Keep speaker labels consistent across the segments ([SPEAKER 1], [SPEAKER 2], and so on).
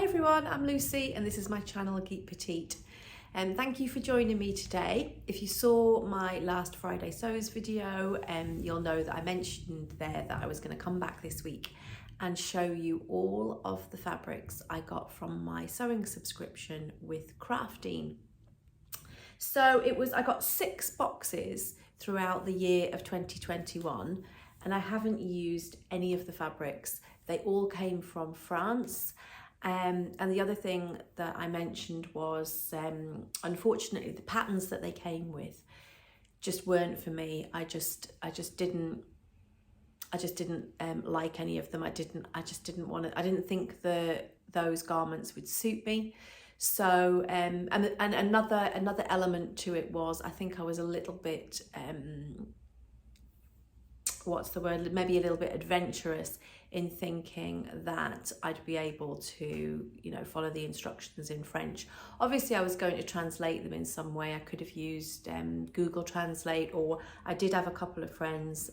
[SPEAKER 1] everyone, I'm Lucy and this is my channel Geek Petite, and thank you for joining me today. If you saw my last Friday sews video, you'll know that I mentioned there that I was going to come back this week and show you all of the fabrics I got from my sewing subscription with Craftine. So I got 6 boxes throughout the year of 2021 and I haven't used any of the fabrics. They all came from France. And the other thing that I mentioned was, unfortunately, the patterns that they came with just weren't for me. I just didn't like any of them. I didn't think those garments would suit me. So and another element to it was, I think I was a little bit maybe a little bit adventurous in thinking that I'd be able to, follow the instructions in French. Obviously, I was going to translate them in some way. I could have used Google Translate, or I did have a couple of friends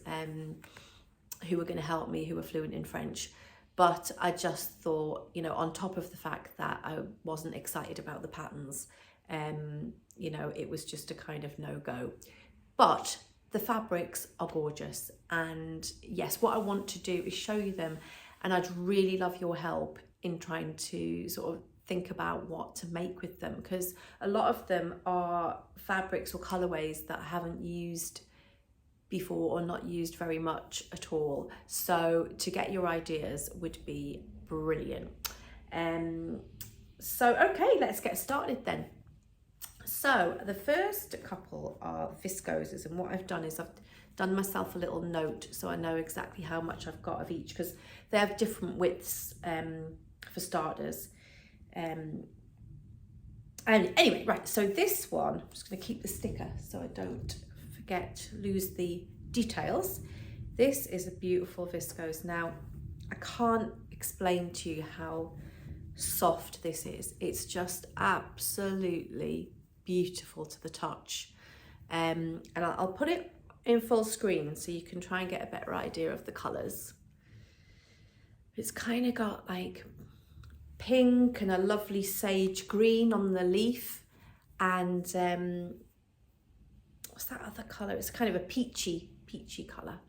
[SPEAKER 1] who were going to help me who were fluent in French. But I just thought, on top of the fact that I wasn't excited about the patterns, it was just a kind of no-go. But the fabrics are gorgeous, and yes, what I want to do is show you them, and I'd really love your help in trying to sort of think about what to make with them, because a lot of them are fabrics or colorways that I haven't used before or not used very much at all. So to get your ideas would be brilliant. So okay, let's get started then. So the first couple are viscoses, and what I've done is I've done myself a little note so I know exactly how much I've got of each, because they have different widths for starters. And anyway, right, so this one, I'm just going to keep the sticker so I don't lose the details. This is a beautiful viscose. Now, I can't explain to you how soft this is. It's just absolutely beautiful to the touch, and I'll put it in full screen so you can try and get a better idea of the colours. It's kind of got like pink and a lovely sage green on the leaf, and what's that other colour? It's kind of a peachy colour.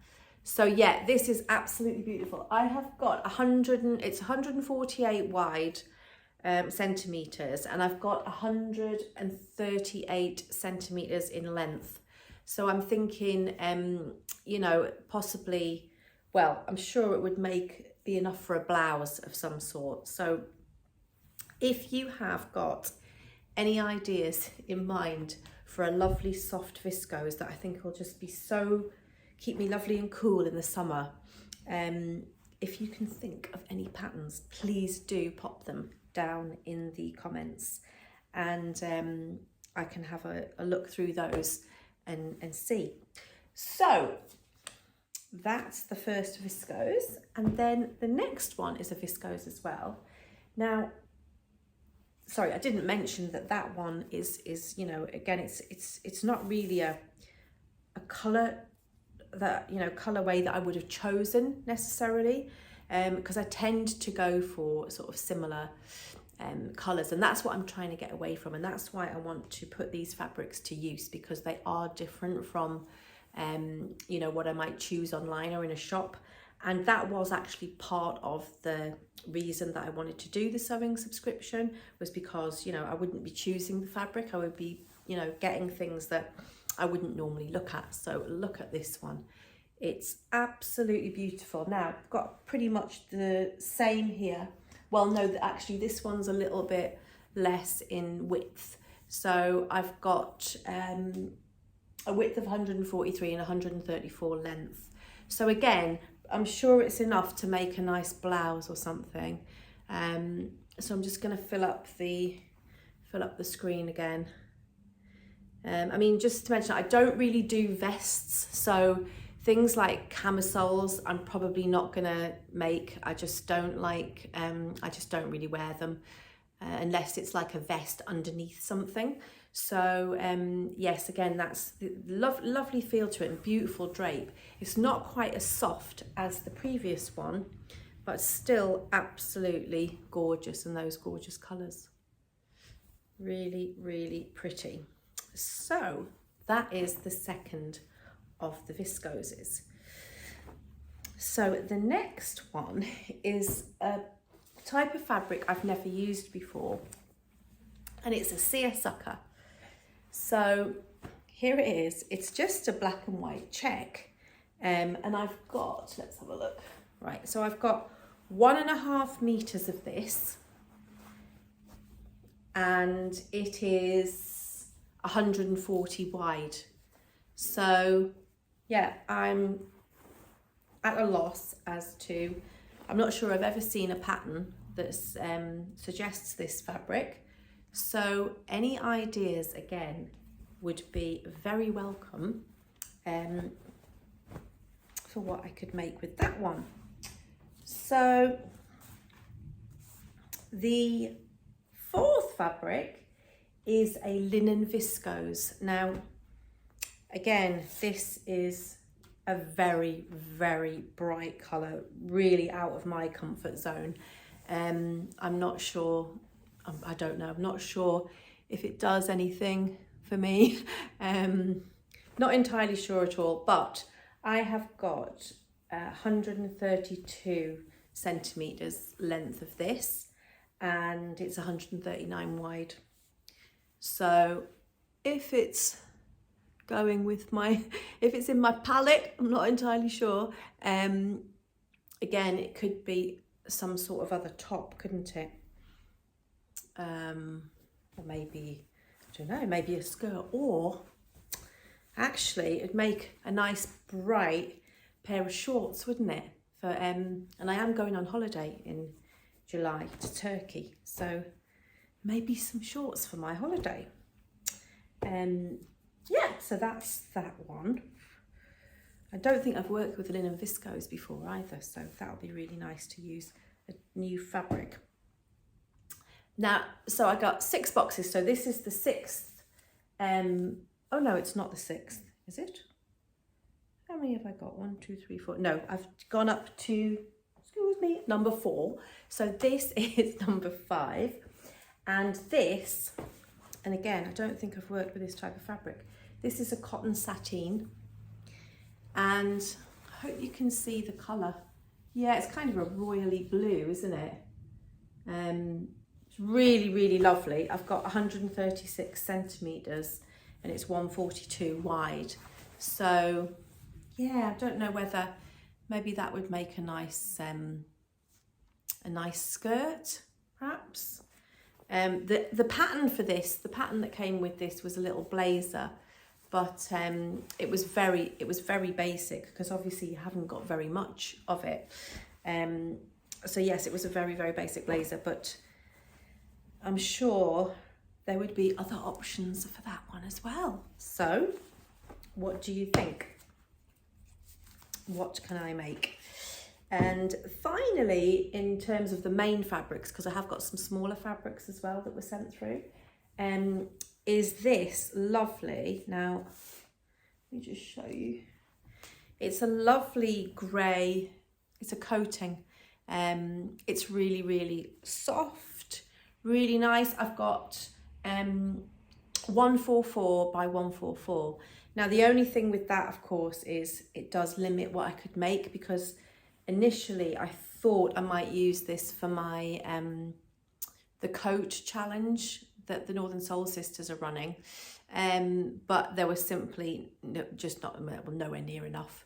[SPEAKER 1] So yeah, this is absolutely beautiful. I have got it's 148 wide centimeters, and I've got 138 centimeters in length. So I'm thinking, possibly, well, I'm sure it would be enough for a blouse of some sort. So if you have got any ideas in mind for a lovely soft viscose that I think will just be keep me lovely and cool in the summer, if you can think of any patterns, please do pop them down in the comments, and I can have a look through those and see. So that's the first viscose, and then the next one is a viscose as well. Now, sorry, I didn't mention that one is again, it's not really a color that colorway that I would have chosen necessarily, because I tend to go for sort of similar colors, and that's what I'm trying to get away from, and that's why I want to put these fabrics to use, because they are different from what I might choose online or in a shop. And that was actually part of the reason that I wanted to do the sewing subscription, was because I wouldn't be choosing the fabric, I would be getting things that I wouldn't normally look at. So look at this one, it's absolutely beautiful. Now I've got pretty much the same here. Well, no, actually this one's a little bit less in width. So I've got a width of 143 and 134 length. So again, I'm sure it's enough to make a nice blouse or something. So I'm just going to fill up the screen again. I mean, just to mention, I don't really do vests, so things like camisoles I'm probably not gonna make. I just don't like, I just don't really wear them unless it's like a vest underneath something. So yes, again, that's the lovely feel to it and beautiful drape. It's not quite as soft as the previous one, but still absolutely gorgeous, and those gorgeous colours. Really, really pretty. So that is the second of the viscoses. So the next one is a type of fabric I've never used before, and it's a seersucker. So here it is. It's just a black and white check, and I've got, let's have a look. Right, so I've got 1.5 meters of this, and it is 140 wide. So yeah, I'm at a loss as to, I'm not sure I've ever seen a pattern that suggests this fabric. So any ideas, again, would be very welcome for what I could make with that one. So the fourth fabric is a linen viscose. Now, again, this is a very, very bright colour, really out of my comfort zone. I'm not sure, I don't know, I'm not sure if it does anything for me. Not entirely sure at all, but I have got 132 centimetres length of this, and it's 139 wide. So if it's going with my, if it's in my palette, I'm not entirely sure. Again, it could be some sort of other top, couldn't it? Or maybe, I don't know, maybe a skirt, or actually it'd make a nice bright pair of shorts, wouldn't it? For and I am going on holiday in July to Turkey, so maybe some shorts for my holiday. Yeah, so that's that one. I don't think I've worked with linen viscose before either, so that'll be really nice to use a new fabric. Now, so I got 6 boxes, so this is the 6th. Oh no, it's not the 6th, is it? How many have I got? 1, 2, 3, 4. No, I've gone up to, excuse me, number 4. So this is number 5. And this, and again, I don't think I've worked with this type of fabric. This is a cotton sateen. And I hope you can see the colour. Yeah, it's kind of a royally blue, isn't it? It's really, really lovely. I've got 136 centimetres and it's 142 wide. So yeah, I don't know whether maybe that would make a nice skirt, perhaps. The pattern for this, the pattern that came with this was a little blazer, but it was very basic because obviously you haven't got very much of it. So yes, it was a very, very basic blazer, but I'm sure there would be other options for that one as well. So what do you think? What can I make? And finally, in terms of the main fabrics, because I have got some smaller fabrics as well that were sent through, is this lovely. Now, let me just show you. It's a lovely grey, it's a coating. It's really, really soft, really nice. I've got 144 by 144. Now, the only thing with that, of course, is it does limit what I could make, because initially I thought I might use this for my the coat challenge that the Northern Soul Sisters are running, but there was simply just not, well, nowhere near enough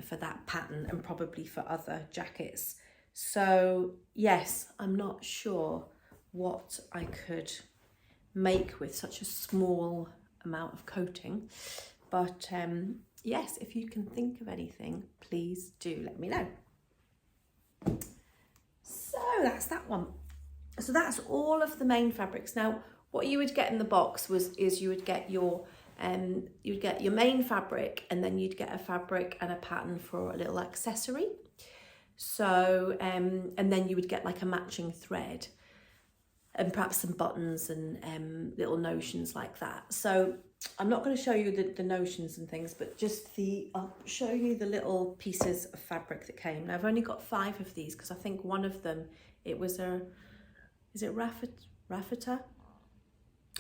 [SPEAKER 1] for that pattern, and probably for other jackets. So yes, I'm not sure what I could make with such a small amount of coating, but yes, if you can think of anything, please do let me know. So that's that one. So that's all of the main fabrics. Now, what you would get in the box is you would get your main fabric, and then you'd get a fabric and a pattern for a little accessory. So and then you would get like a matching thread, and perhaps some buttons and little notions like that. So I'm not going to show you the notions and things, but just I'll show you the little pieces of fabric that came. Now I've only got 5 of these because I think one of them, it was is it raffeta?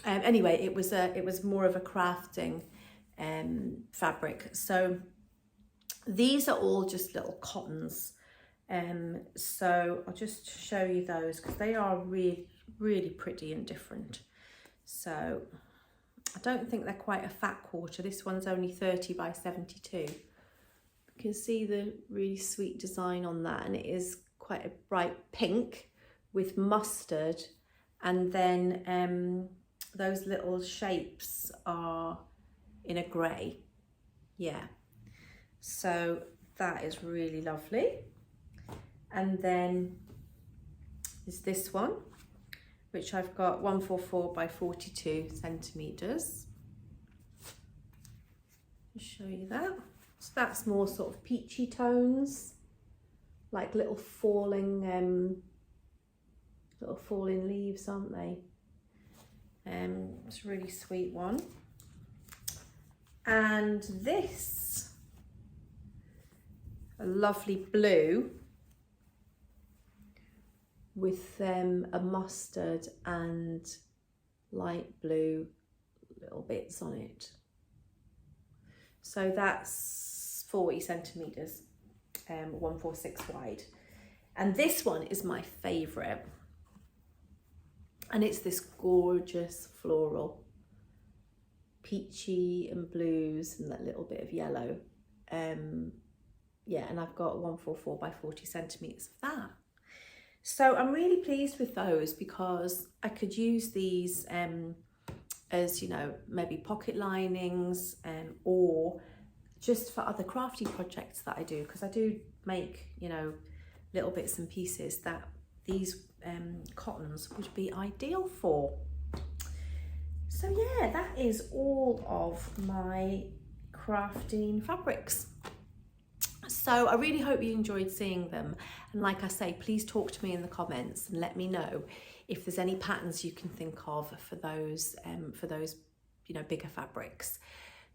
[SPEAKER 1] Anyway, it was more of a crafting fabric. So these are all just little cottons. So I'll just show you those because they are really, really pretty and different. So I don't think they're quite a fat quarter. This one's only 30 by 72. You can see the really sweet design on that, and it is quite a bright pink with mustard, and then those little shapes are in a grey. Yeah, so that is really lovely. And then is this one, which I've got 144 by 42 centimeters. I'll show you that. So that's more sort of peachy tones, like little falling leaves, aren't they? It's a really sweet one. And this, a lovely blue with a mustard and light blue little bits on it. So that's 40 centimeters, 146 wide. And this one is my favorite. And it's this gorgeous floral, peachy and blues and that little bit of yellow. Yeah, and I've got 144 by 40 centimeters of that. So I'm really pleased with those because I could use these as, you know, maybe pocket linings or just for other crafty projects that I do, because I do make, you know, little bits and pieces that these cottons would be ideal for. So yeah, that is all of my Craftine fabrics. So I really hope you enjoyed seeing them, and like I say, please talk to me in the comments and let me know if there's any patterns you can think of for those you know, bigger fabrics,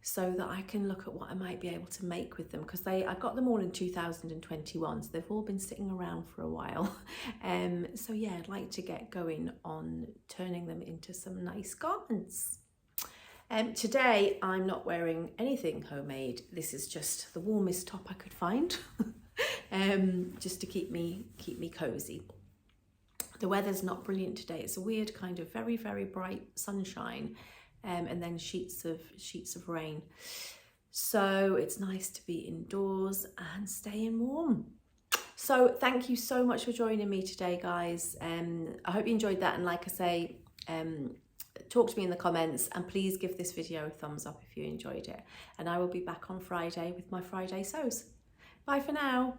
[SPEAKER 1] so that I can look at what I might be able to make with them, because I got them all in 2021, so they've all been sitting around for a while. So yeah, I'd like to get going on turning them into some nice garments. Today I'm not wearing anything homemade. This is just the warmest top I could find, just to keep me cozy. The weather's not brilliant today. It's a weird kind of very, very bright sunshine, and then sheets of rain. So it's nice to be indoors and staying warm. So thank you so much for joining me today, guys. I hope you enjoyed that, and like I say, talk to me in the comments, and please give this video a thumbs up if you enjoyed it. And I will be back on Friday with my Friday sews. Bye for now.